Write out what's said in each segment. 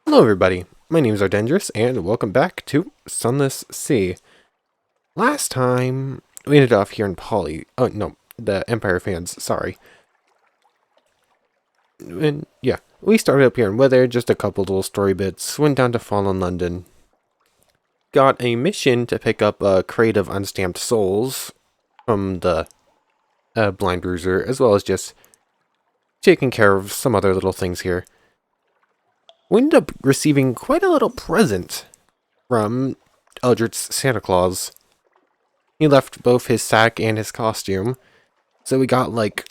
Hello everybody, my name is Ardendrus, and welcome back to Sunless Sea. Last time, we ended off here in oh no, the Empire fans, sorry. And yeah, we started up here in Weather, just a couple little story bits, went down to Fallen London. Got a mission to pick up a crate of unstamped souls from the Blind Bruiser, as well as just taking care of some other little things here. We ended up receiving quite a little present from Eldritch's Santa Claus. He left both his sack and his costume. So we got like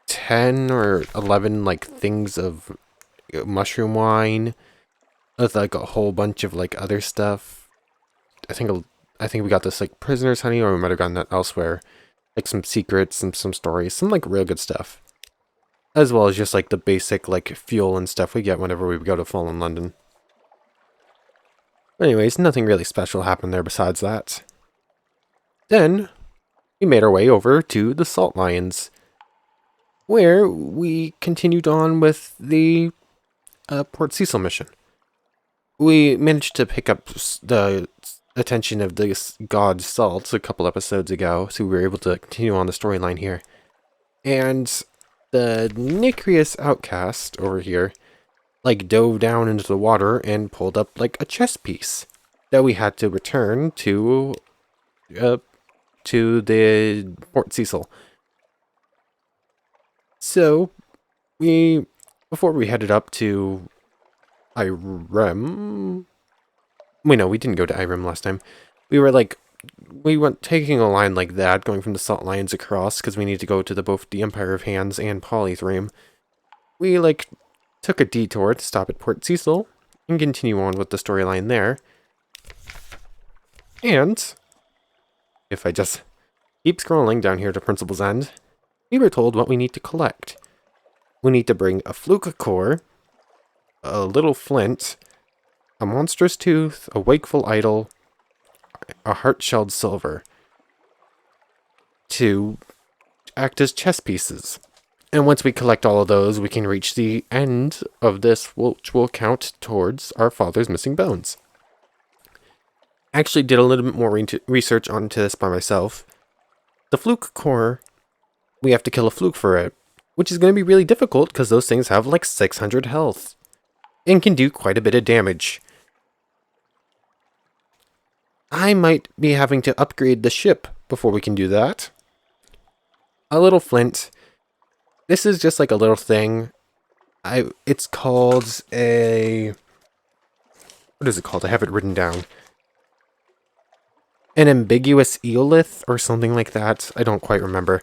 10 or 11 like things of mushroom wine with like a whole bunch of like other stuff. I think we got this like prisoner's honey, or we might have gotten that elsewhere. Like some secrets and some stories, some like real good stuff. As well as just like the basic like fuel and stuff we get whenever we go to Fallen London. Anyways, nothing really special happened there besides that. Then, we made our way over to the Salt Lions, where we continued on with the Port Cecil mission. We managed to pick up the attention of this god Salt a couple episodes ago, so we were able to continue on the storyline here. And the Nicrius outcast over here, like, dove down into the water and pulled up, like, a chess piece that we had to return to the Port Cecil. So, before we headed up to Irem, we didn't go to Irem last time. We went taking a line like that, going from the Salt Lions across, because we need to go to both the Empire of Hands and Polythreme. We, took a detour to stop at Port Cecil, and continue on with the storyline there. And, if I just keep scrolling down here to Principal's End, we were told what we need to collect. We need to bring a fluke core, a little flint, a monstrous tooth, a wakeful idol, a heart-shelled silver, to act as chess pieces. And once we collect all of those, we can reach the end of this, which will count towards our father's missing bones. I actually did a little bit more research onto this by myself. The fluke core, we have to kill a fluke for it, which is going to be really difficult because those things have like 600 health and can do quite a bit of damage. I might be having to upgrade the ship before we can do that. A little flint. This is just like a little thing. It's called a... What is it called? I have it written down. An ambiguous eolith or something like that. I don't quite remember.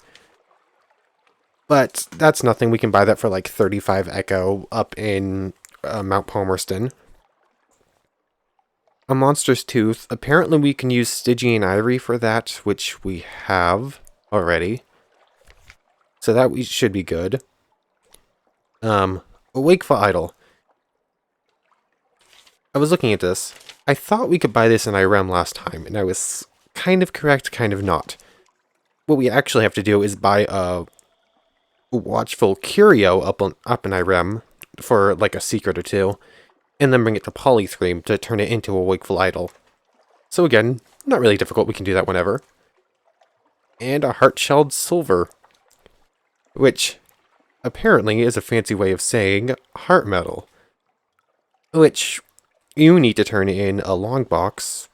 But that's nothing. We can buy that for like 35 Echo up in Mount Palmerston. A monstrous tooth. Apparently we can use Stygian ivory for that, which we have already. So that we should be good. A wakeful idol. I was looking at this. I thought we could buy this in Irem last time, and I was kind of correct, kind of not. What we actually have to do is buy a watchful curio up in Irem for like a secret or two, and then bring it to Polythreme to turn it into a wakeful idol. So again, not really difficult, we can do that whenever. And a heart-shelled silver, which apparently is a fancy way of saying heart metal, which you need to turn in a long box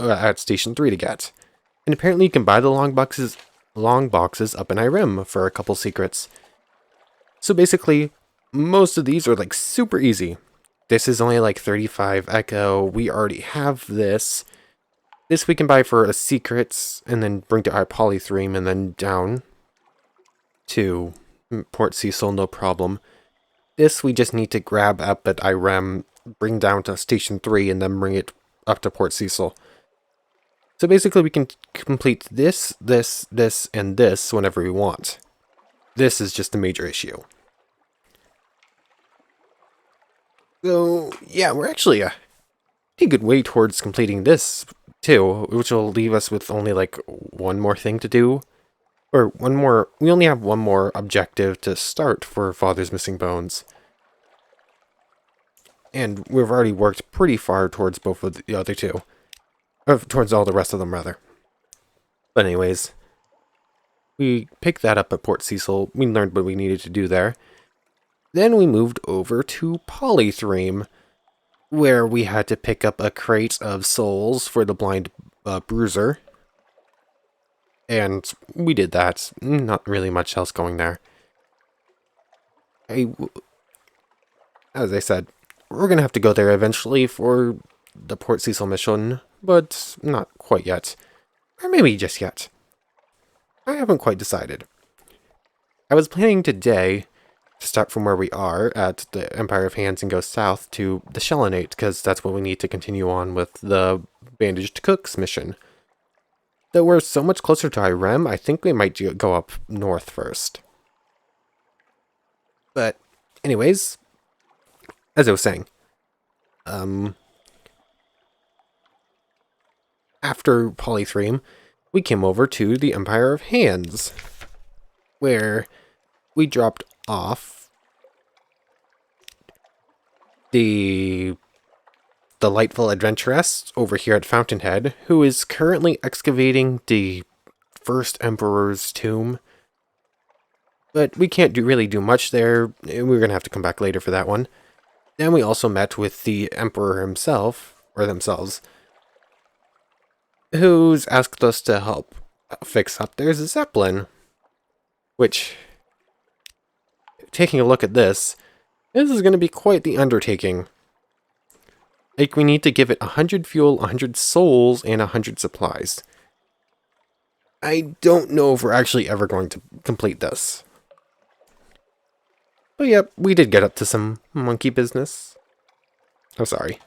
at Station 3 to get. And apparently you can buy the long boxes up in Irem for a couple secrets. So basically, most of these are like super easy. This is only like 35 Echo. We already have this. This we can buy for a secret and then bring to our Polythreme and then down to Port Cecil, no problem. This we just need to grab up at Irem, bring down to Station 3, and then bring it up to Port Cecil. So basically we can complete this, and this whenever we want. This is just a major issue. So, yeah, we're actually a pretty good way towards completing this, too, which will leave us with only, like, one more thing to do. Or one more, we only have one more objective to start for Father's Missing Bones. And we've already worked pretty far towards both of the other two. Or towards all the rest of them, rather. But anyways, we picked that up at Port Cecil. We learned what we needed to do there. Then we moved over to Polythreme, where we had to pick up a crate of souls for the blind bruiser. And we did that. Not really much else going there. As I said, we're going to have to go there eventually for the Port Cecil mission, but not quite yet. Or maybe just yet. I haven't quite decided. I was planning today to start from where we are at the Empire of Hands and go south to the Shelonate, because that's what we need to continue on with the Bandaged Cooks mission. Though we're so much closer to Irem, I think we might go up north first. But, anyways, as I was saying, after Polythreme, we came over to the Empire of Hands, where we dropped off the delightful adventuress over here at Fountainhead, who is currently excavating the first Emperor's tomb. But we can't really do much there. We're going to have to come back later for that one. Then we also met with the Emperor himself, or themselves, who's asked us to help fix up their Zeppelin. Which, taking a look at this is going to be quite the undertaking. Like, we need to give it 100 fuel, 100 souls, and 100 supplies. I don't know if we're actually ever going to complete this. But yep, we did get up to some monkey business. Oh, sorry.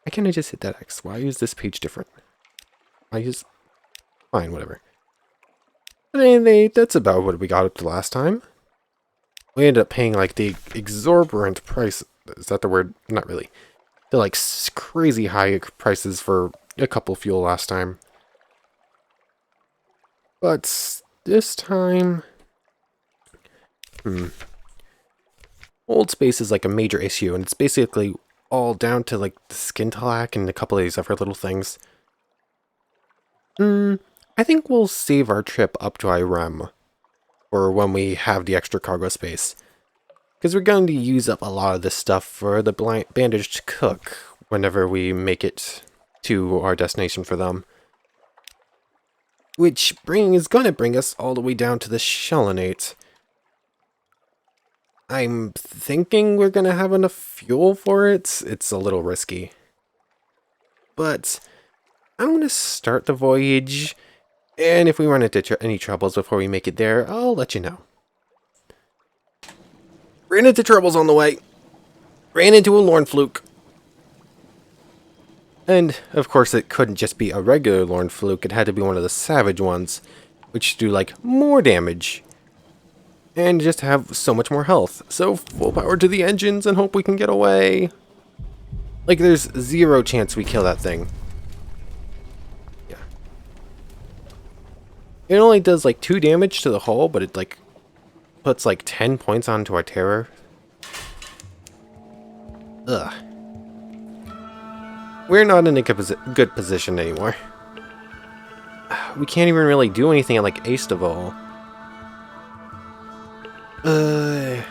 Why can't I just hit that X? Why is this page different? Fine, whatever. But anyway, that's about what we got up to last time. We ended up paying, like, the exorbitant price. Is that the word? Not really. The, like, crazy high prices for a couple fuel last time. But this time... Old space is, like, a major issue, and it's basically all down to, like, the skin talac and a couple of these other little things. I think we'll save our trip up to Irem for when we have the extra cargo space. Because we're going to use up a lot of this stuff for the Bandaged Cook whenever we make it to our destination for them. Which is going to bring us all the way down to the Shelonate. I'm thinking we're going to have enough fuel for it. It's a little risky. But I'm going to start the voyage, and if we run into any troubles before we make it there, I'll let you know. Ran into troubles on the way. Ran into a Lorn fluke. And, of course, it couldn't just be a regular Lorn fluke. It had to be one of the savage ones, which do, like, more damage. And just have so much more health. So, full power to the engines and hope we can get away. Like, there's zero chance we kill that thing. Yeah. It only does, like, 2 damage to the hull, but it, like, puts, like, 10 points onto our terror. Ugh. We're not in a good position anymore. We can't even really do anything at, like, Aestival. I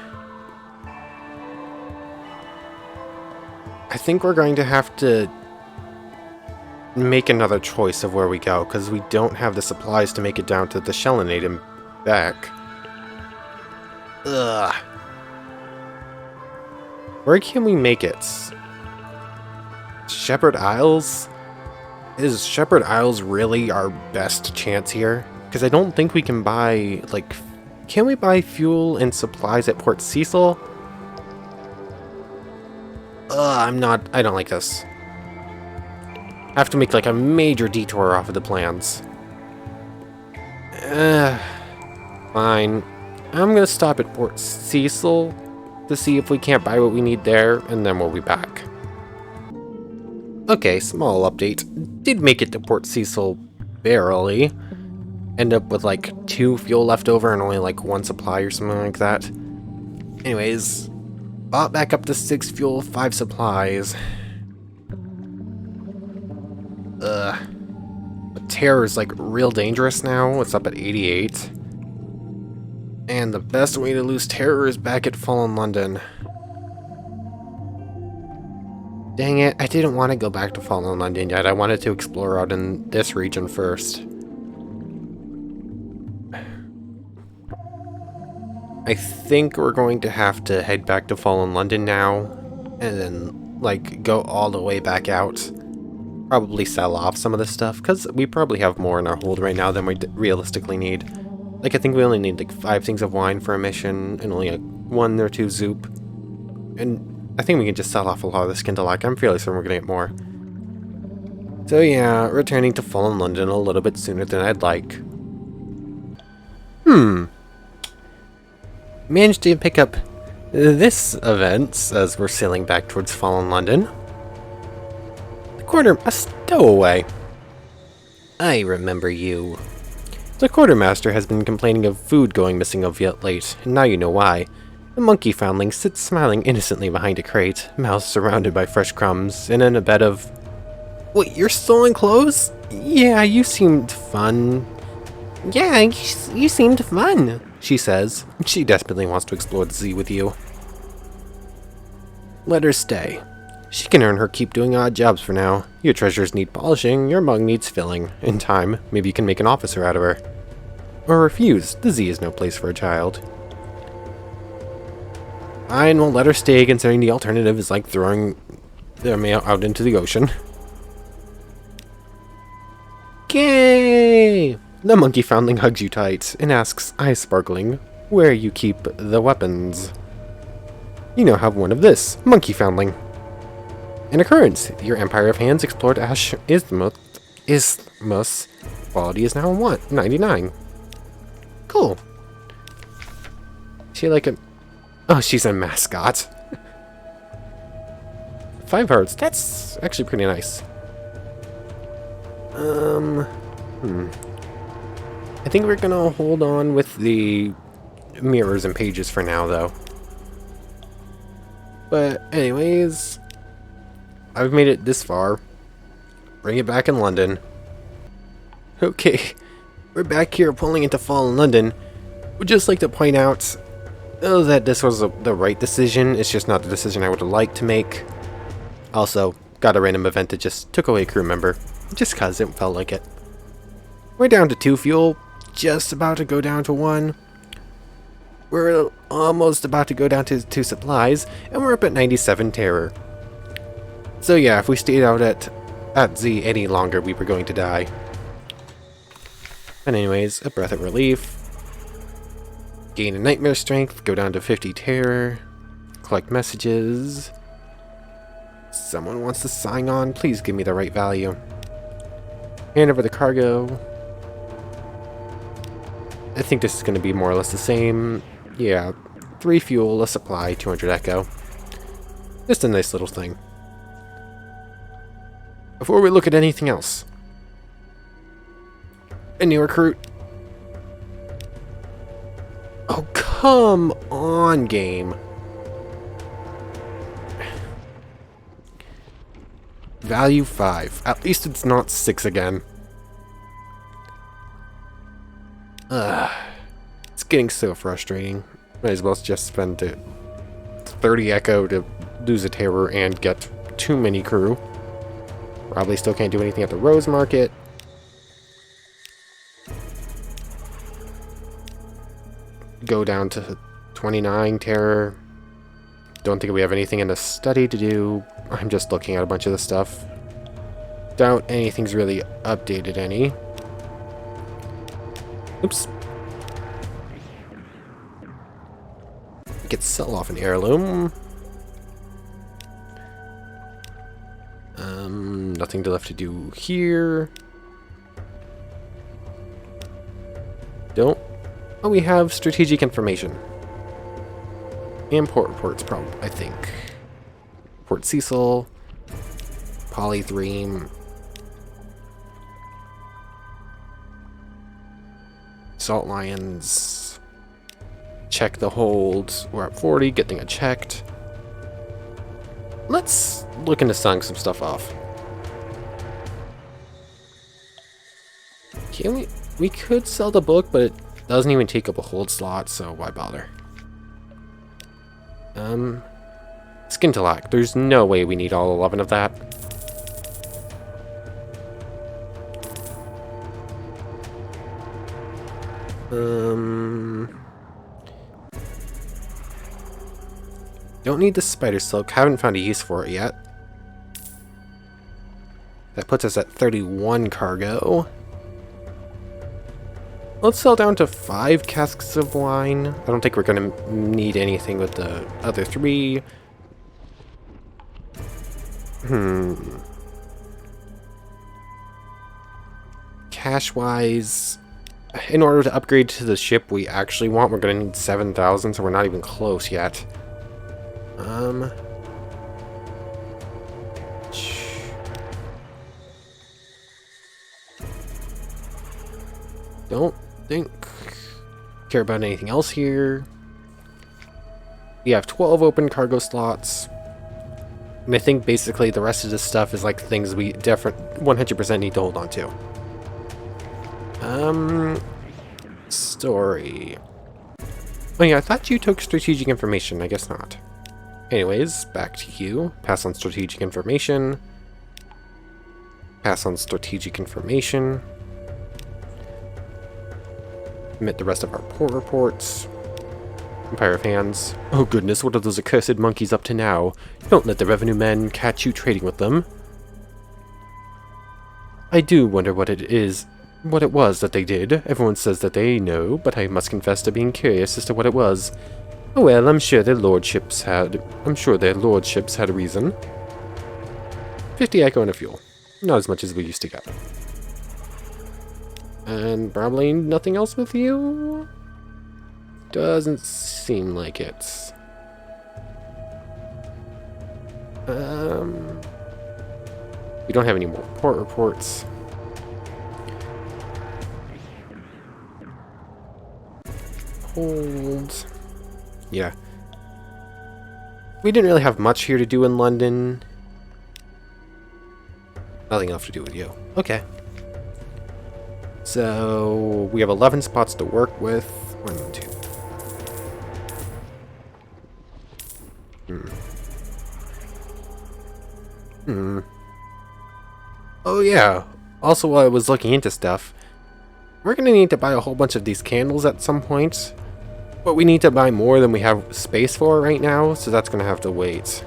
think we're going to have to make another choice of where we go, because we don't have the supplies to make it down to the Shelonate and back. Ugh. Where can we make it? Shepherd Isles? Is Shepherd Isles really our best chance here? Because I don't think we can buy, like... Can we buy fuel and supplies at Port Cecil? I don't like this. I have to make, like, a major detour off of the plans. Fine. I'm gonna stop at Port Cecil to see if we can't buy what we need there, and then we'll be back. Okay, small update. Did make it to Port Cecil barely. End up with like 2 fuel left over and only like 1 supply or something like that. Anyways, Bought back up to 6 fuel, 5 supplies. But terror is like real dangerous now. It's up at 88. And the best way to lose terror is back at Fallen London. Dang it, I didn't want to go back to Fallen London yet. I wanted to explore out in this region first. I think we're going to have to head back to Fallen London now, and then, like, go all the way back out. Probably sell off some of this stuff, because we probably have more in our hold right now than we realistically need. Like, I think we only need, like, 5 things of wine for a mission, and only, like, 1 or 2 zoop. And I think we can just sell off a lot of the skin to like. I'm fairly certain we're gonna get more. So yeah, returning to Fallen London a little bit sooner than I'd like. Managed to pick up this event as we're sailing back towards Fallen London. A stowaway. I remember you. The quartermaster has been complaining of food going missing of late, and now you know why. The monkey foundling sits smiling innocently behind a crate, mouth surrounded by fresh crumbs, and in a bed of... Wait, you're stolen clothes? Yeah, you seemed fun. Yeah, you seemed fun, she says. She desperately wants to explore the sea with you. Let her stay. She can earn her keep doing odd jobs for now. Your treasures need polishing, your mug needs filling. In time, maybe you can make an officer out of her. Or refuse, the sea is no place for a child. Fine, we'll let her stay, considering the alternative is like throwing them out into the ocean. Yay! The monkey foundling hugs you tight and asks, eyes sparkling, where you keep the weapons. You now have one of this, monkey foundling. An occurrence. Your Empire of Hands explored Ash Isthmus. Quality is now 99. Cool. She like a... Oh, she's a mascot. 5 hearts. That's actually pretty nice. I think we're gonna hold on with the mirrors and pages for now, though. But anyways, I've made it this far. Bring it back in London. Okay, we're back here pulling into Fallen London. Would just like to point out that this was the right decision. It's just not the decision I would have liked to make. Also, got a random event that just took away a crew member, just cause it felt like it. We're down to 2 fuel, just about to go down to 1. We're almost about to go down to 2 supplies, and we're up at 97 terror. So yeah, if we stayed out at Z any longer, we were going to die. But anyways, a breath of relief. Gain a nightmare strength, go down to 50 terror. Collect messages. Someone wants to sign on, please give me the right value. Hand over the cargo. I think this is going to be more or less the same. Yeah, 3 fuel, a supply, 200 echo. Just a nice little thing. Before we look at anything else, a new recruit. Oh, come on, game. Value 5. At least it's not 6 again. It's getting so frustrating. Might as well just spend 30 echo to lose a terror and get too many crew. Probably still can't do anything at the Rose Market. Go down to 29 terror. Don't think we have anything in the study to do. I'm just looking at a bunch of the stuff. Doubt anything's really updated any. Oops. We could sell off an heirloom. Nothing left to do here. Don't. Oh, we have strategic information. And port reports, probably, I think. Port Cecil. Polythreme. Salt Lions. Check the hold. We're at 40, getting it checked. let's look into selling some stuff off. Can we? We could sell the book, but it doesn't even take up a hold slot, so why bother? Skintalak. There's no way we need all 11 of that. Don't need the spider silk. Haven't found a use for it yet. That puts us at 31 cargo. Let's sell down to 5 casks of wine. I don't think we're going to need anything with the other 3. Cash-wise, in order to upgrade to the ship we actually want, we're going to need 7,000, so we're not even close yet. Don't care about anything else here. We have 12 open cargo slots. And I think basically the rest of this stuff is like things we 100% need to hold on to. Story. Oh yeah, I thought you took strategic information. I guess not. Anyways, back to you. Pass on strategic information. Pass on strategic information. Submit the rest of our port reports. Empire of Hands. Oh goodness, what are those accursed monkeys up to now? Don't let the revenue men catch you trading with them. I do wonder what it was that they did. Everyone says that they know, but I must confess to being curious as to what it was. Oh well, I'm sure their lordships had a reason. 50 echo and a fuel. Not as much as we used to get. And probably nothing else with you? Doesn't seem like it. We don't have any more port reports. Hold. Yeah. We didn't really have much here to do in London. Nothing else to do with you. Okay. So we have 11 spots to work with. 1, 2. Oh yeah. Also, while I was looking into stuff, we're gonna need to buy a whole bunch of these candles at some point. But we need to buy more than we have space for right now, so that's gonna have to wait.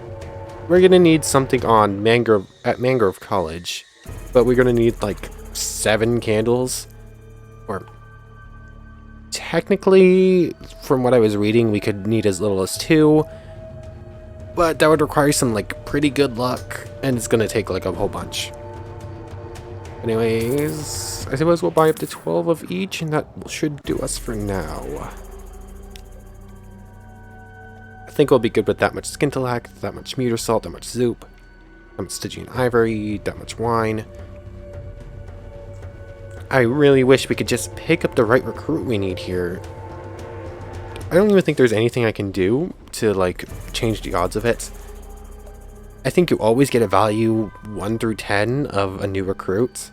We're gonna need something on Mangrove College, but we're gonna need like 7 candles. Or technically, from what I was reading, we could need as little as 2. But that would require some like pretty good luck, and it's gonna take like a whole bunch. Anyways, I suppose we'll buy up to 12 of each, and that should do us for now. I think we'll be good with that much skintalak, that much meter salt, that much zoop, that much Stygian ivory, that much wine. I really wish we could just pick up the right recruit we need here. I don't even think there's anything I can do to like change the odds of it. I think you always get a value 1 through 10 of a new recruit.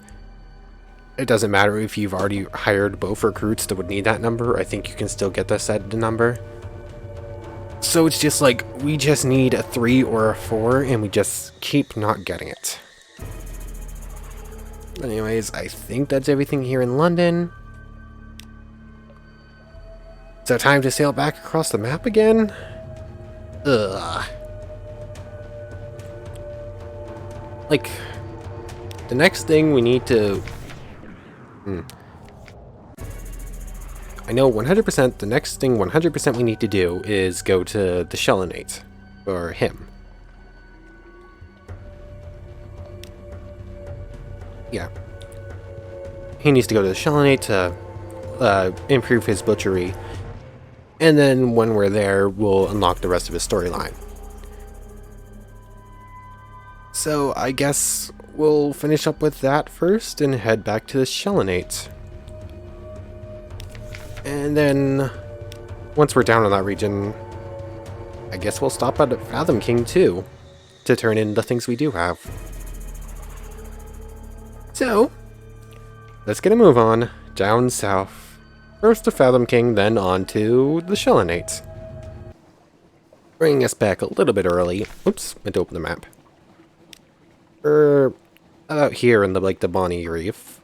It doesn't matter if you've already hired both recruits that would need that number. I think you can still get this at the number. So it's just like, we just need a 3 or a 4, and we just keep not getting it. Anyways, I think that's everything here in London. Is it time to sail back across the map again? Ugh. Like, the next thing we need to... I know 100% the next thing 100% we need to do is go to the Shellinate, or him. Yeah. He needs to go to the Shellinate to improve his butchery. And then when we're there, we'll unlock the rest of his storyline. So I guess we'll finish up with that first and head back to the Shellinate. And then once we're down in that region, I guess we'll stop at Fathom King too to turn in the things we do have. So, let's get a move on. Down south. First to Fathom King, then on to the Shellinates. Bringing us back a little bit early. Oops, meant to open the map. About here in the Bonnie Reef.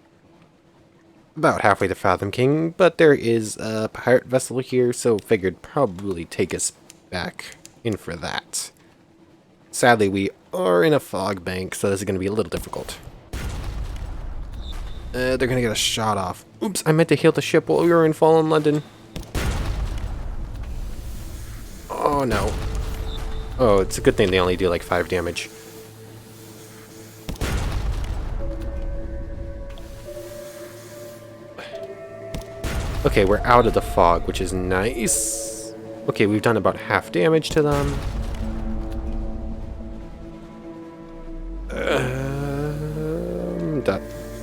About halfway to Fathom King, but there is a pirate vessel here, so figured probably take us back in for that. Sadly, we are in a fog bank, so this is going to be a little difficult. They're going to get a shot off. Oops, I meant to heal the ship while we were in Fallen London. Oh, no. Oh, it's a good thing they only do like 5 damage. Okay, we're out of the fog, which is nice. Okay, we've done about half damage to them.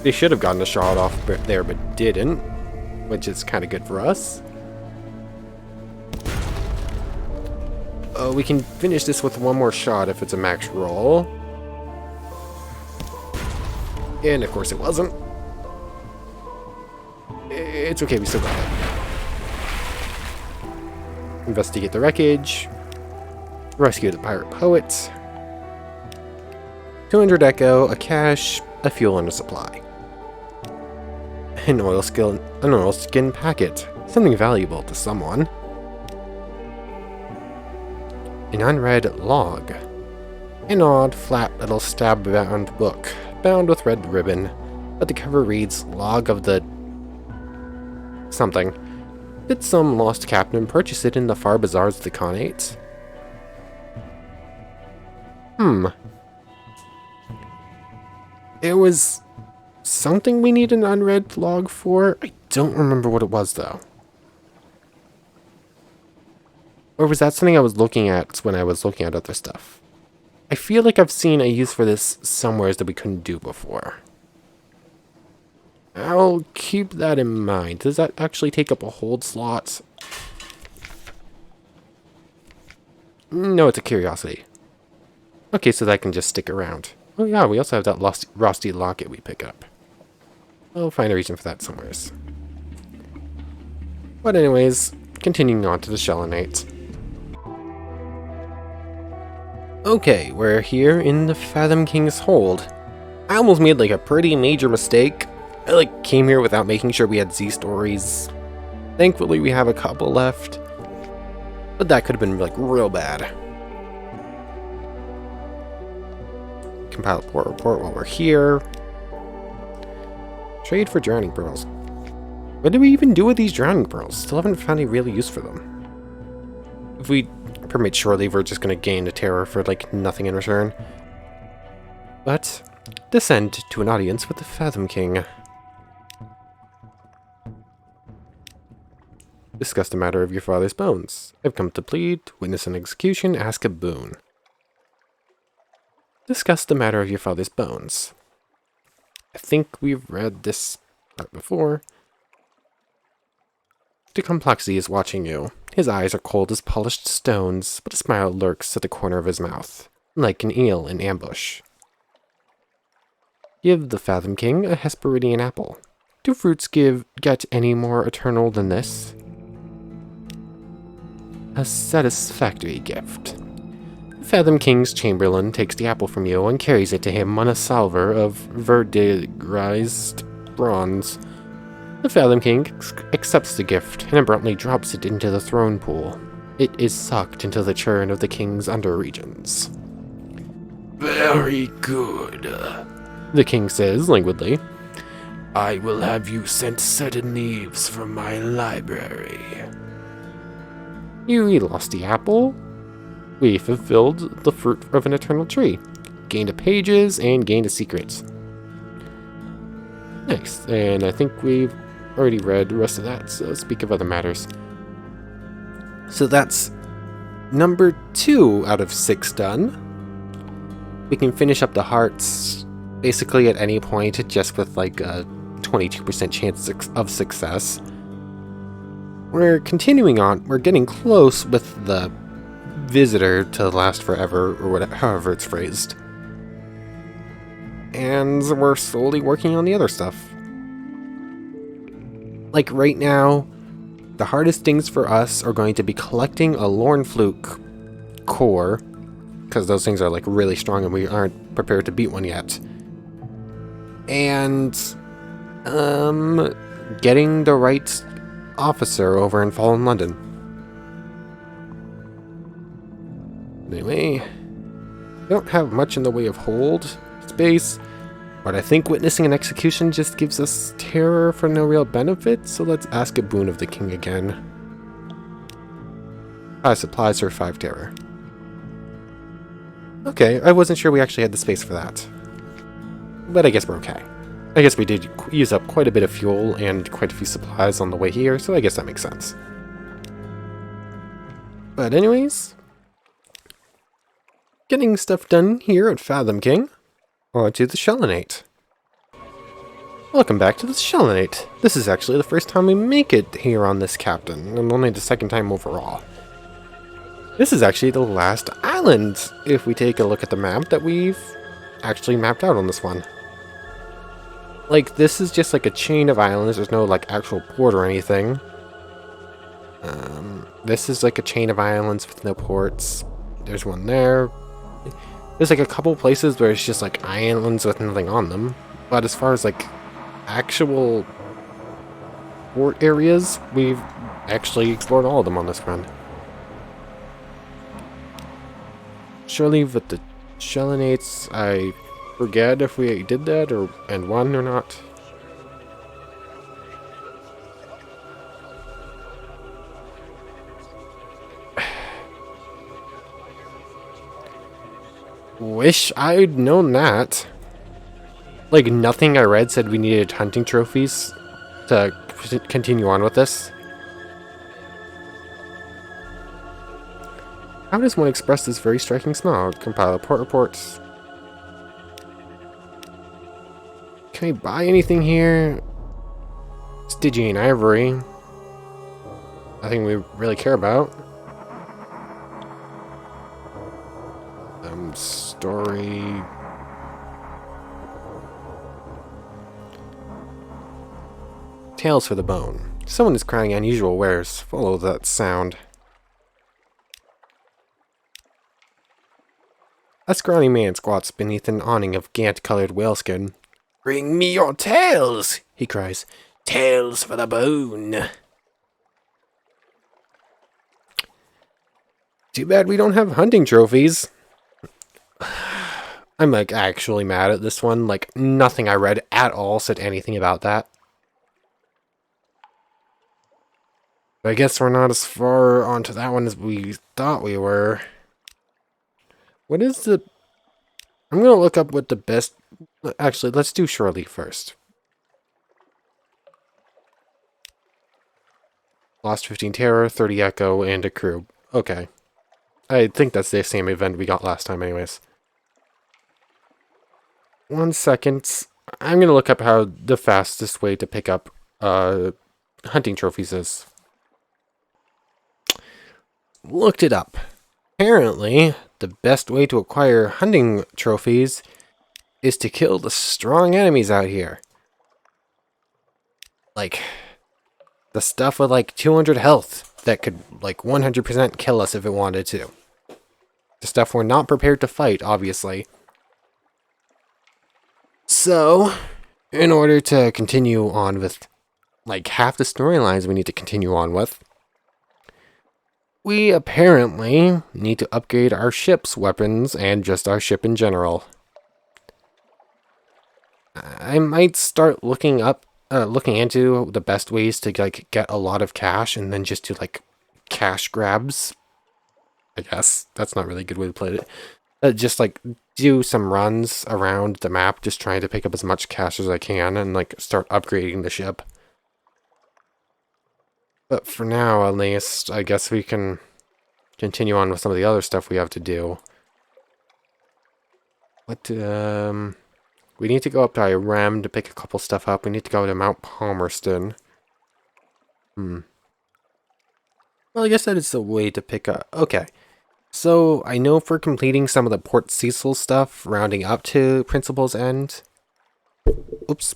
They should have gotten a shot off there, but didn't, which is kind of good for us. We can finish this with one more shot if it's a max roll. And of course it wasn't. It's okay, we still got it. Investigate the wreckage. Rescue the pirate poet. 200 echo, a cache, a fuel, and a supply. An oilskin packet. Something valuable to someone. An unread log. An odd, flat little stab-bound book, bound with red ribbon, but the cover reads, Log of the... something. Did some lost captain purchase it in the far bazaars of the Khanates? It was something we need an unread log for. I don't remember what it was, though. Or was that something I was looking at when I was looking at other stuff? I feel like I've seen a use for this somewhere that we couldn't do before. I'll keep that in mind. Does that actually take up a hold slot? No, it's a curiosity. Okay, so that can just stick around. Oh yeah, we also have that rusty locket we pick up. I'll find a reason for that somewhere. But anyways, continuing on to the Shellinates. Okay, we're here in the Fathom King's hold. I almost made like a pretty major mistake. I came here without making sure we had Z stories. Thankfully we have a couple left. But that could have been real bad. Compile a port report while we're here. Trade for drowning pearls. What do we even do with these drowning pearls? Still haven't found any real use for them. If we permit shore leave, we're just going to gain a terror for nothing in return. But descend to an audience with the Fathom King. Discuss the matter of your father's bones. I've come to plead, witness an execution, ask a boon. Discuss the matter of your father's bones. I think we've read this part before. The complexity is watching you. His eyes are cold as polished stones, but a smile lurks at the corner of his mouth, like an eel in ambush. Give the Fathom King a Hesperidian apple. Do fruits get any more eternal than this? A satisfactory gift. The Fathom King's chamberlain takes the apple from you and carries it to him on a salver of verdigrised bronze. The Fathom King accepts the gift and abruptly drops it into the throne pool. It is sucked into the churn of the king's underregions. Very good, the king says languidly. I will have you sent certain leaves from my library. You lost the apple. We fulfilled the fruit of an eternal tree. Gained a pages and gained a secret. Nice, and I think we've already read the rest of that, so speak of other matters. So that's number 2 out of 6 done. We can finish up the hearts basically at any point, just with a 22% chance of success. We're continuing on. We're getting close with the visitor to last forever, or whatever, however it's phrased. And we're slowly working on the other stuff. Like right now, the hardest things for us are going to be collecting a Lorn Fluke core, because those things are like really strong and we aren't prepared to beat one yet. And getting the right officer over in Fallen London. Anyway, don't have much in the way of hold space, but I think witnessing an execution just gives us terror for no real benefit, so let's ask a boon of the king again. 5 supplies for 5 terror. Okay, I wasn't sure we actually had the space for that. But I guess we're okay. I guess we did use up quite a bit of fuel and quite a few supplies on the way here, so I guess that makes sense. But anyways, getting stuff done here at Fathom King. On to the Shellinate. Welcome back to the Shellinate. This is actually the first time we make it here on this captain, and only the second time overall. This is actually the last island, if we take a look at the map, that we've actually mapped out on this one. Like, this is just like a chain of islands, there's no like actual port or anything. This is like a chain of islands with no ports. There's one there. There's like a couple places where it's just like islands with nothing on them. But as far as like actual port areas, we've actually explored all of them on this run. Surely with the Shellinates, I forget if we did that and won or not. Wish I'd known that. Like, nothing I read said we needed hunting trophies to continue on with this. How does one express this very striking smell? Compile a port reports. Can we buy anything here? Stygian ivory. Nothing we really care about. Story. Tales for the bone. Someone is crying unusual wares. Follow that sound. A scrawny man squats beneath an awning of gant-colored whaleskin. "Bring me your tales!" he cries. "Tales for the bone!" Too bad we don't have hunting trophies. I'm like actually mad at this one. Like, nothing I read at all said anything about that. But I guess we're not as far onto that one as we thought we were. What is the... I'm going to look up what the best... Actually, let's do Shirley first. Lost 15 Terror, 30 Echo, and a crew. Okay. I think that's the same event we got last time anyways. 1 second. I'm going to look up how the fastest way to pick up hunting trophies is. Looked it up. Apparently, the best way to acquire hunting trophies is to kill the strong enemies out here. Like, the stuff with like 200 health that could like 100% kill us if it wanted to. The stuff we're not prepared to fight, obviously. So, in order to continue on with like half the storylines we need to continue on with, we apparently need to upgrade our ship's weapons and just our ship in general. I might start looking into the best ways to like get a lot of cash and then just do like cash grabs. I guess that's not really a good way to play it. Just like do some runs around the map, just trying to pick up as much cash as I can and like start upgrading the ship. But for now, at least, I guess we can continue on with some of the other stuff we have to do. What, we need to go up to Irem to pick a couple stuff up. We need to go to Mount Palmerston. Well, I guess that is the way to pick up. Okay. So I know for completing some of the Port Cecil stuff, rounding up to Principal's End, oops,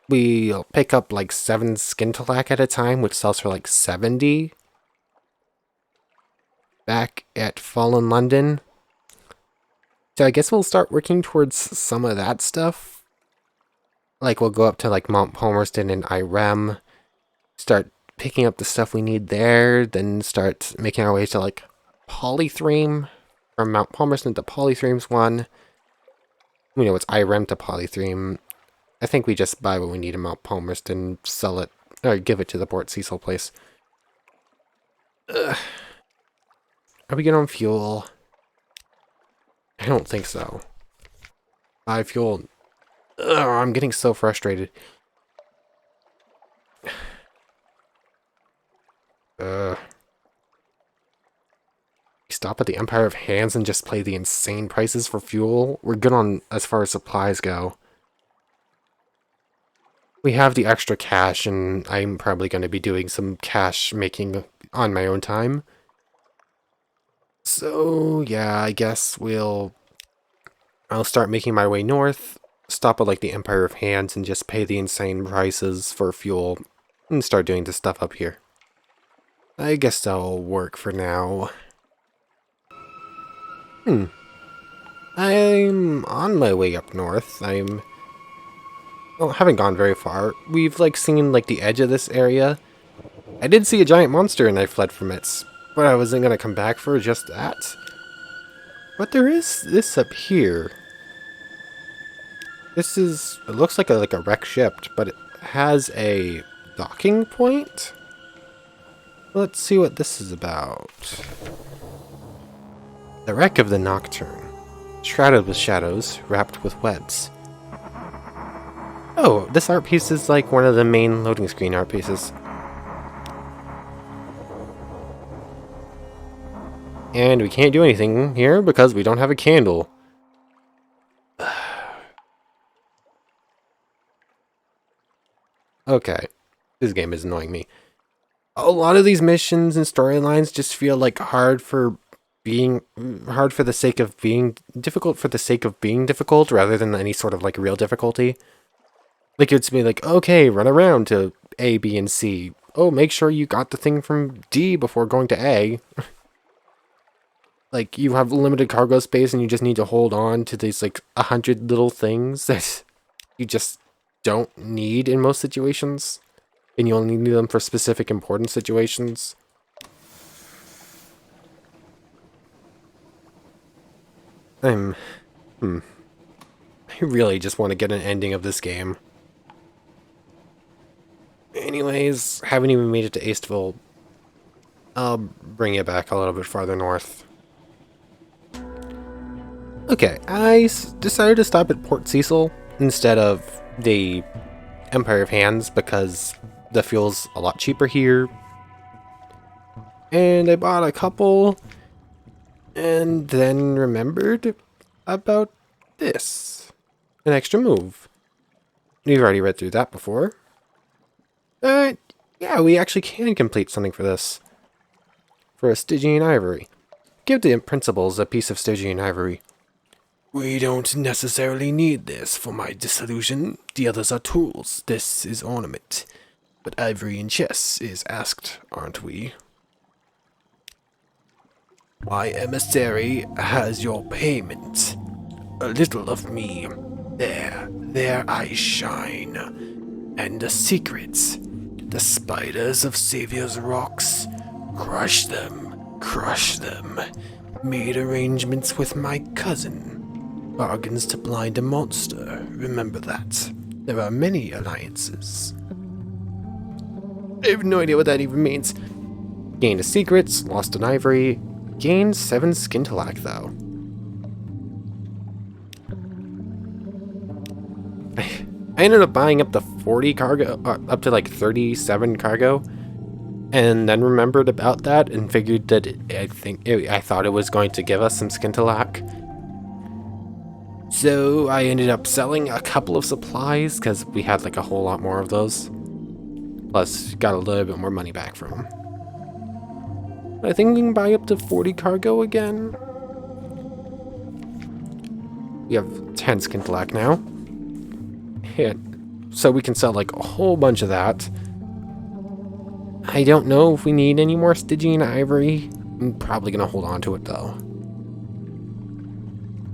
we'll pick up like 7 Skintalack at a time, which sells for like 70 back at Fallen London. So I guess we'll start working towards some of that stuff. Like we'll go up to like Mount Palmerston and Irem, start picking up the stuff we need there, then start making our way to like Polythreme, from Mount Palmerston to Polythreme's one. You know, it's Irem to Polythreme. I think we just buy what we need in Mount Palmerston, sell it, or give it to the Port Cecil place. Ugh. Are we good on fuel? I don't think so. Buy fuel. Ugh, I'm getting so frustrated. Stop at the Empire of Hands and just play the insane prices for fuel. We're good on as far as supplies go. We have the extra cash, and I'm probably going to be doing some cash making on my own time. So, yeah, I guess I'll start making my way north, stop at like the Empire of Hands, and just pay the insane prices for fuel, and start doing this stuff up here. I guess that'll work for now. I'm on my way up north. Well, haven't gone very far. We've like seen like the edge of this area. I did see a giant monster and I fled from it, but I wasn't gonna come back for just that. But there is this up here. It looks like a wrecked ship, but it has a docking point. Let's see what this is about. The wreck of the Nocturne. Shrouded with shadows, wrapped with webs. Oh, this art piece is like one of the main loading screen art pieces. And we can't do anything here because we don't have a candle. Okay, this game is annoying me. A lot of these missions and storylines just feel like hard for the sake of being difficult for the sake of being difficult rather than any sort of like real difficulty. Like it's be like, okay, run around to A, B, and C. Oh, make sure you got the thing from D before going to A. Like you have limited cargo space and you just need to hold on to these like 100 little things that you just don't need in most situations. And you only need them for specific important situations. I really just want to get an ending of this game. Anyways, haven't even made it to Aceville. I'll bring it back a little bit farther north. Okay, I decided to stop at Port Cecil instead of the Empire of Hands because the fuel's a lot cheaper here. And I bought a couple, and then remembered about this. An extra move. We've already read through that before. Yeah, we actually can complete something for this. For a Stygian ivory. Give the principals a piece of Stygian ivory. We don't necessarily need this for my dissolution. The others are tools. This is ornament. But ivory in chess is asked, aren't we? My emissary has your payment. A little of me. There I shine. And the secrets. The spiders of Savior's Rocks. Crush them. Made arrangements with my cousin. Bargains to blind a monster. Remember that. There are many alliances. I have no idea what that even means. Gained a secrets, lost an ivory, gained 7 Skintalack though. I ended up buying up to 40 cargo, up to like 37 cargo, and then remembered about that and figured that I thought it was going to give us some Skintalack. So I ended up selling a couple of supplies because we had like a whole lot more of those. Plus, got a little bit more money back from them. I think we can buy up to 40 cargo again. We have 10 skintalak now. Yeah, so we can sell like a whole bunch of that. I don't know if we need any more Stygian ivory. I'm probably gonna hold on to it though.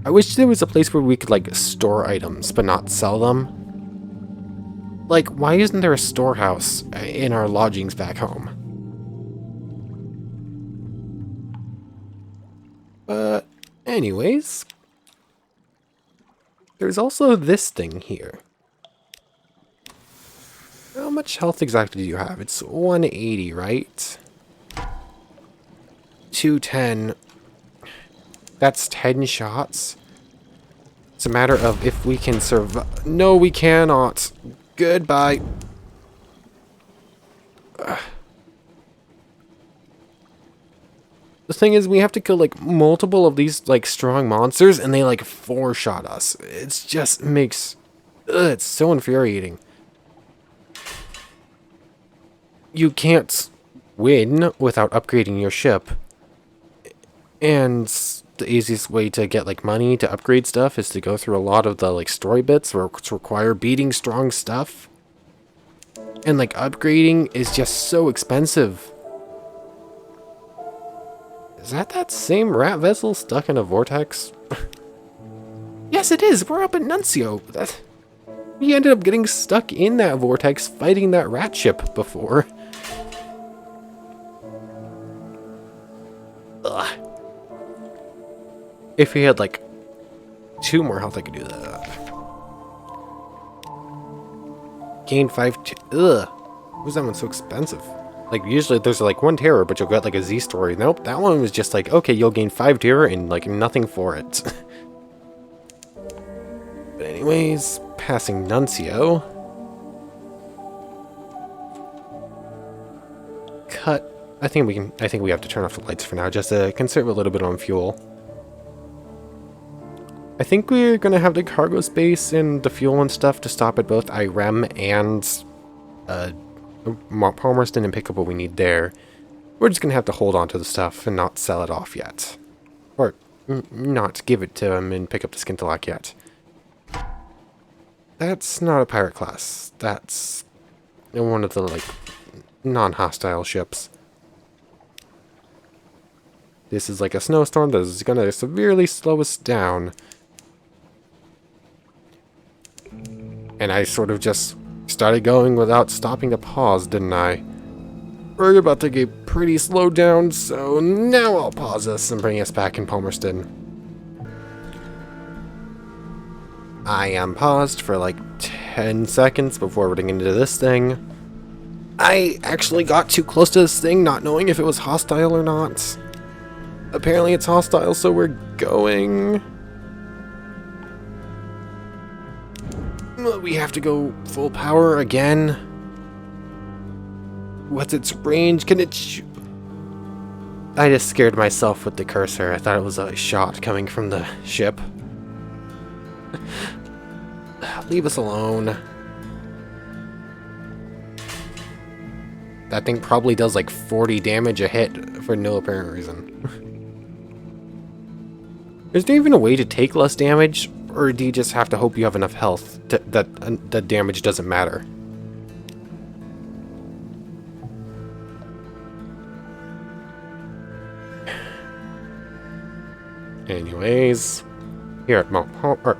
I wish there was a place where we could like store items but not sell them. Like, why isn't there a storehouse in our lodgings back home? But anyways, there's also this thing here. How much health exactly do you have? It's 180, right? 210. That's 10 shots. It's a matter of if we can survive. No, we cannot. Goodbye. The thing is, we have to kill like multiple of these like strong monsters, and they like 4-shot us. It just makes it's so infuriating. You can't win without upgrading your ship, and the easiest way to get like money to upgrade stuff is to go through a lot of the like story bits where it's require beating strong stuff, and like upgrading is just so expensive. Is that same rat vessel stuck in a vortex? Yes, it is. We're up at Nuncio. We ended up getting stuck in that vortex fighting that rat ship before. Ugh. If we had like 2 more health, I could do that. Gain 5. Ugh. Why is that one so expensive? Like, usually there's like 1 terror, but you'll get like a Z story. Nope, that one was just like, okay, you'll gain 5 terror and like nothing for it. But anyways, passing Nuncio. Cut. I think we have to turn off the lights for now, just to conserve a little bit on fuel. I think we're gonna have the cargo space and the fuel and stuff to stop at both Irem and Palmerston and pick up what we need there. We're just gonna have to hold on to the stuff and not sell it off yet. Or not give it to him and pick up the skintalak yet. That's not a pirate class. That's one of the like non-hostile ships. This is like a snowstorm that is gonna severely slow us down. And I sort of just started going without stopping to pause, didn't I? We're about to get pretty slowed down, so now I'll pause us and bring us back in Palmerston. I am paused for like 10 seconds before running into this thing. I actually got too close to this thing, not knowing if it was hostile or not. Apparently it's hostile, so we're going. We have to go full power again. What's its range? Can it shoot? I just scared myself with the cursor. I thought it was a shot coming from the ship. Leave us alone. That thing probably does like 40 damage a hit for no apparent reason. Is there even a way to take less damage? Or do you just have to hope you have enough health that damage doesn't matter? Anyways, here at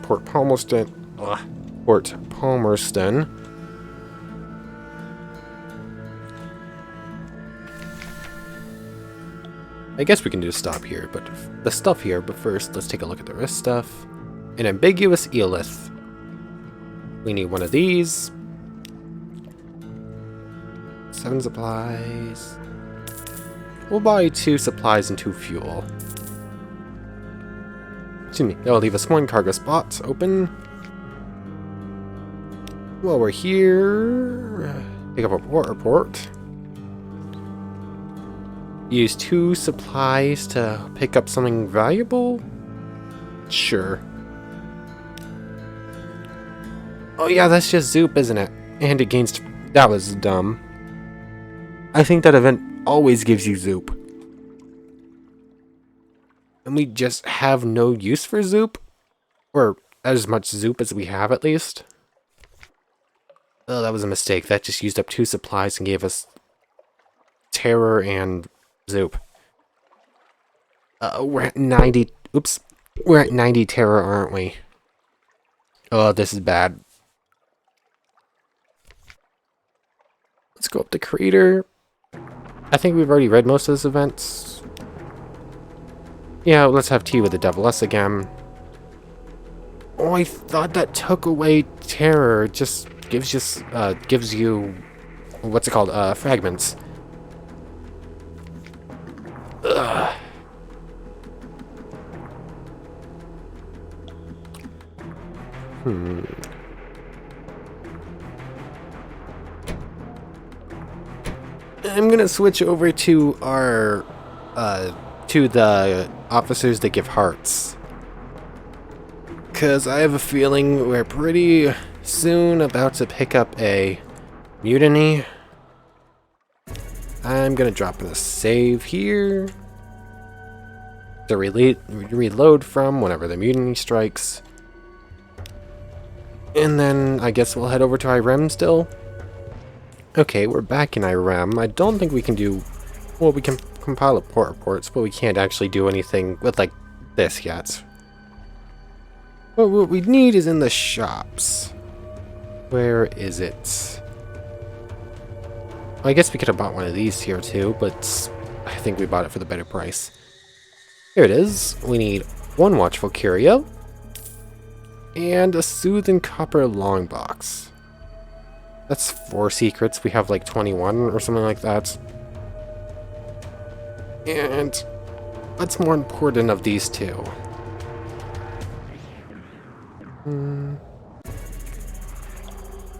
Port Palmerston, I guess we can do a stop here, but the stuff here. But first, let's take a look at the wrist stuff. An ambiguous eelith. We need one of these. 7 supplies. We'll buy 2 supplies and 2 fuel. Excuse me. That'll leave us 1 cargo spot open. While we're here, pick up a port report. Use 2 supplies to pick up something valuable? Sure. Oh yeah, that's just Zoop, isn't it? And it gains... That was dumb. I think that event always gives you Zoop. And we just have no use for Zoop? Or as much Zoop as we have, at least? Oh, that was a mistake. That just used up 2 supplies and gave us Terror and Zoop. We're at 90... Oops. We're at 90 Terror, aren't we? Oh, this is bad. Let's go up the crater. I think we've already read most of this event. Yeah, let's have tea with the Deviless again. Oh, I thought that took away Terror. It just gives you... What's it called? Fragments. Ugh. I'm gonna switch over to our, to the officers that give hearts. Cause I have a feeling we're pretty soon about to pick up a mutiny. I'm gonna drop in a save here to reload from whenever the mutiny strikes. And then I guess we'll head over to Irem still. Okay, we're back in Irem. I don't think we can do... Well, we can compile port reports, but we can't actually do anything with, like, this yet. But what we need is in the shops. Where is it? Well, I guess we could have bought one of these here, too, but I think we bought it for the better price. Here it is. We need 1 Watchful Curio and a Soothing Copper Long Box. That's 4 secrets. We have like 21 or something like that. And what's more important of these 2?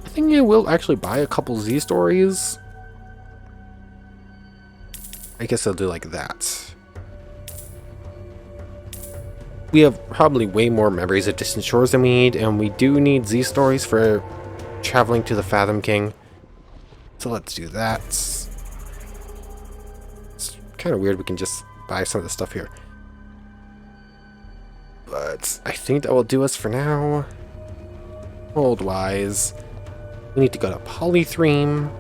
I think I will actually buy a couple Z stories. I guess I'll do like that. We have probably way more memories of Distant Shores than we need, and we do need Z stories for traveling to the Fathom King. So let's do that. It's kind of weird we can just buy some of the stuff here. But I think that will do us for now. World-wise, we need to go to Polythreme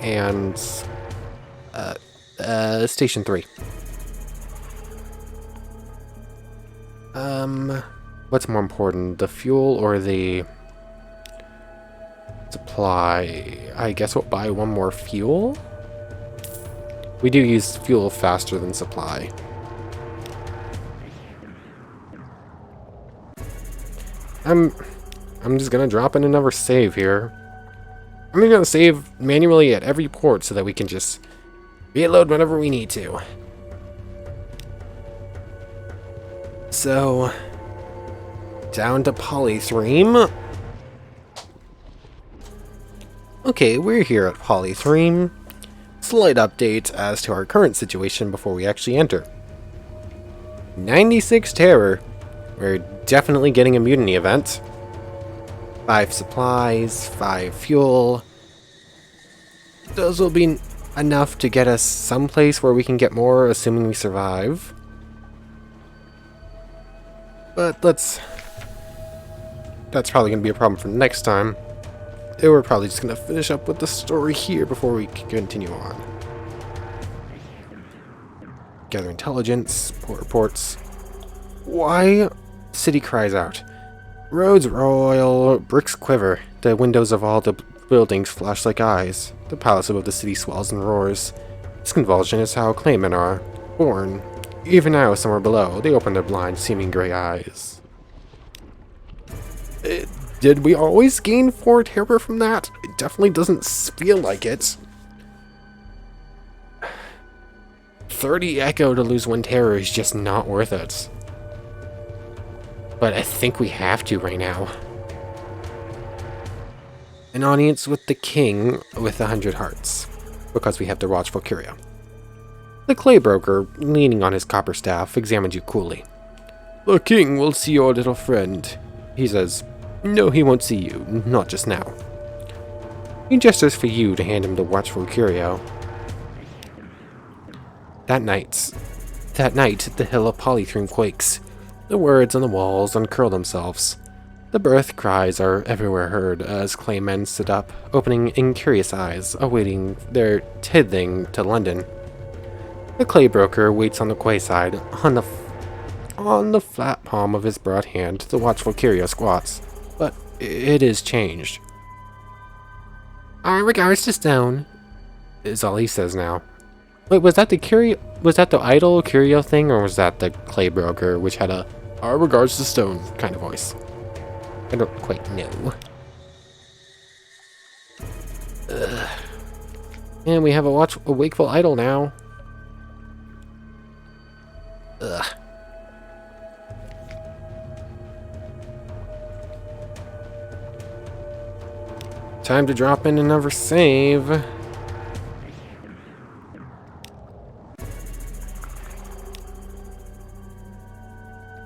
and Station 3. What's more important, the fuel or the supply? I guess we'll buy 1 more fuel. We do use fuel faster than supply. I'm just gonna drop in another save here. I'm gonna save manually at every port so that we can just reload whenever we need to. So, down to Polythreme. Okay, we're here at Polythreme. Slight update as to our current situation before we actually enter. 96 Terror. We're definitely getting a mutiny event. 5 supplies, 5 fuel. Those will be enough to get us someplace where we can get more, assuming we survive. But that's probably going to be a problem for next time. And we're probably just going to finish up with the story here before we continue on. Gather intelligence, port reports. Why? City cries out. Roads roil, bricks quiver. The windows of all the buildings flash like eyes. The palace above the city swells and roars. This convulsion is how claimmen are born. Even now, somewhere below, they open their blind, seeming gray eyes. Did we always gain 4 terror from that? It definitely doesn't feel like it. 30 echo to lose 1 terror is just not worth it. But I think we have to right now. An audience with the king with 100 hearts, because we have the Watchful Curio. The clay broker, leaning on his copper staff, examines you coolly. The king will see your little friend. He says, no, he won't see you, not just now. He gestures for you to hand him the Watchful Curio. That night, That night, the hill of Polythreme quakes. The words on the walls uncurl themselves. The birth cries are everywhere heard as clay men sit up, opening incurious eyes, awaiting their tithing to London. The clay broker waits on the quayside. On the flat palm of his broad hand, the watchful curio squats. But it is changed. Our regards to Stone, is all he says now. Wait, was that the idol curio thing, or was that the clay broker, which had a our regards to Stone kind of voice? I don't quite know. Ugh. And we have a wakeful idol now. Ugh. Time to drop in another save.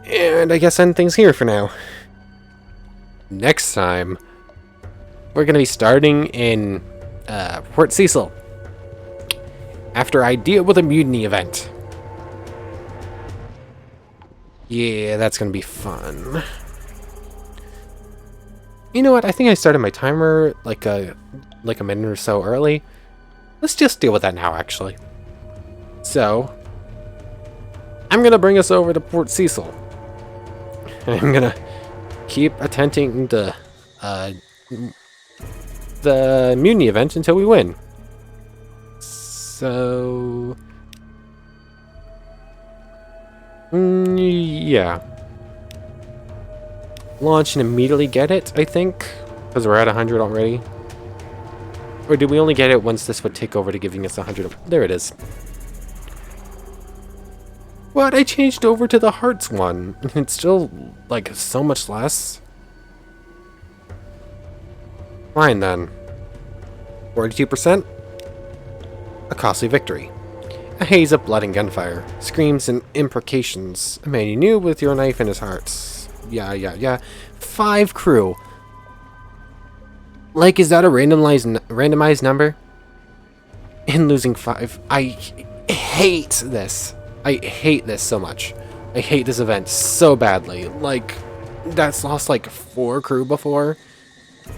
And I guess end things here for now. Next time, we're going to be starting in Port Cecil. After I deal with a mutiny event. Yeah, that's going to be fun. You know what? I think I started my timer like a minute or so early. Let's just deal with that now, actually. So, I'm going to bring us over to Port Cecil. I'm going to keep attending the mutiny event until we win. So, yeah. Launch and immediately get it, I think, because we're at 100 already. Or do we only get it once this would take over to giving us 100? There it is. What? I changed over to the hearts one. It's still, like, so much less. Fine, then. 42%? A costly victory. A haze of blood and gunfire. Screams and imprecations. A man you knew with your knife in his heart. Yeah. 5 crew. Like, is that a randomized number? And losing 5. I hate this. I hate this so much. I hate this event so badly. Like, that's lost like 4 crew before.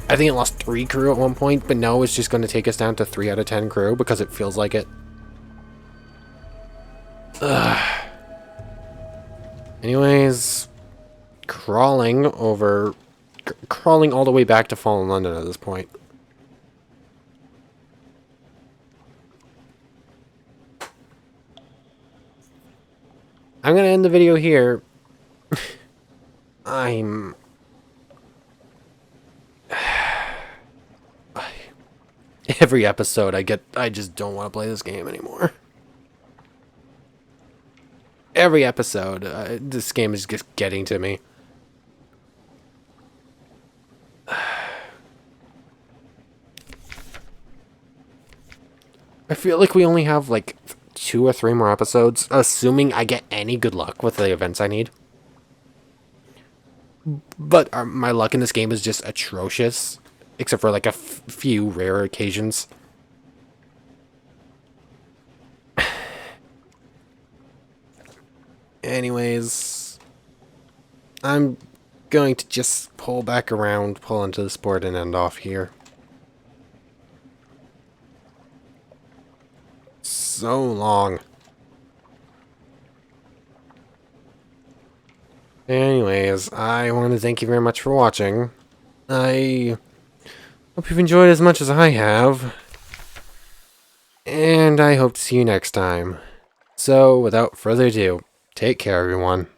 I think it lost 3 crew at one point, but no, it's just going to take us down to 3 out of 10 crew because it feels like it. Ugh. Anyways, crawling all the way back to Fallen London at this point. I'm gonna end the video here. Every episode I just don't want to play this game anymore. Every episode, this game is just getting to me. I feel like we only have like 2 or 3 more episodes, assuming I get any good luck with the events I need. But my luck in this game is just atrocious, except for like a few rare occasions. Anyways, I'm going to just pull back around, pull into the sport, and end off here. So long. Anyways, I want to thank you very much for watching. I hope you've enjoyed as much as I have. And I hope to see you next time. So, without further ado, take care, everyone.